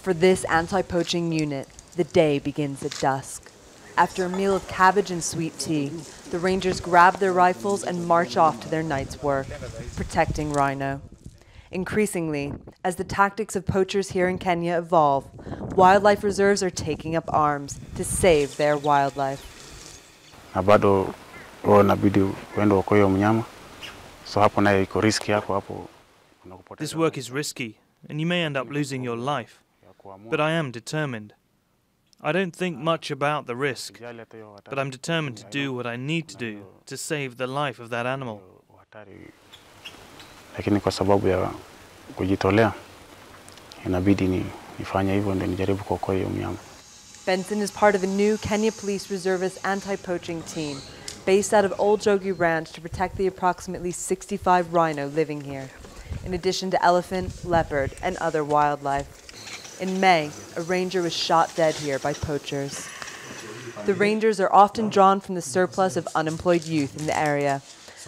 For this anti-poaching unit, the day begins at dusk. After a meal of cabbage and sweet tea, the Rangers grab their rifles and march off to their night's work, protecting rhino. Increasingly, as the tactics of poachers here in Kenya evolve, wildlife reserves are taking up arms to save their wildlife. Na bado inabidi uende uokoe mnyama. So hapo nayo iko riski yako hapo. This work is risky, and you may end up losing your life. But I am determined. I don't think much about the risk, but I'm determined to do what I need to do to save the life of that animal. Lakini kwa sababu ya kujitolea inabidi nifanye hivyo ndio nijaribu kuokoa hiyo mnyama. Benson is part of a new Kenya Police Reservist anti-poaching team based out of Old Jogi Ranch to protect the approximately 65 rhino living here, in addition to elephant, leopard, and other wildlife. In May, a ranger was shot dead here by poachers. The rangers are often drawn from the surplus of unemployed youth in the area,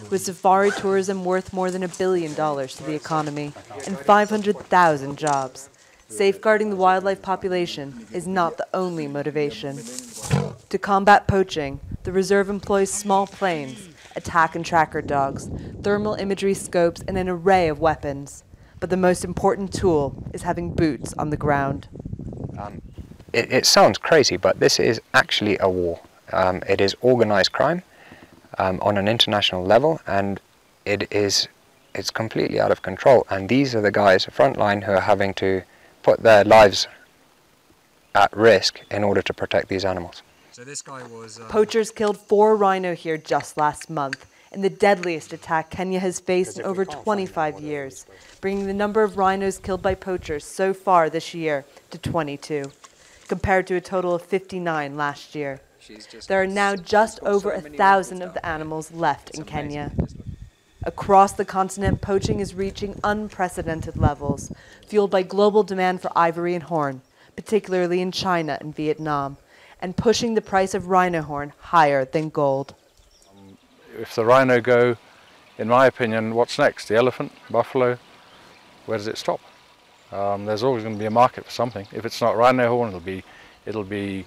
with safari tourism worth more than $1 billion to the economy and 500,000 jobs. Safeguarding the wildlife population is not the only motivation. To combat poaching, the reserve employs small planes, attack and tracker dogs, thermal imagery scopes, and an array of weapons. But the most important tool is having boots on the ground. It sounds crazy, but this is actually a war. It is organized crime on an international level, and it's completely out of control. And these are the guys frontline who are having to put their lives at risk in order to protect these animals. So this guy was... Poachers killed 4 rhino here just last month, in the deadliest attack Kenya has faced in over 25 years, bringing the number of rhinos killed by poachers so far this year to 22, compared to a total of 59 last year. There are now just over 1,000 of the animals left in Kenya. Across the continent, poaching is reaching unprecedented levels, fueled by global demand for ivory and horn, particularly in China and Vietnam, and pushing the price of rhino horn higher than gold. If the rhino go, in my opinion, what's next? The elephant, buffalo? Where does it stop? There's always going to be a market for something. If it's not rhino horn, it'll be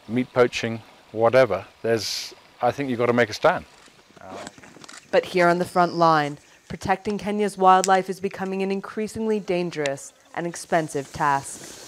meat poaching, whatever. I think you've got to make a stand. But here on the front line, protecting Kenya's wildlife is becoming an increasingly dangerous and expensive task.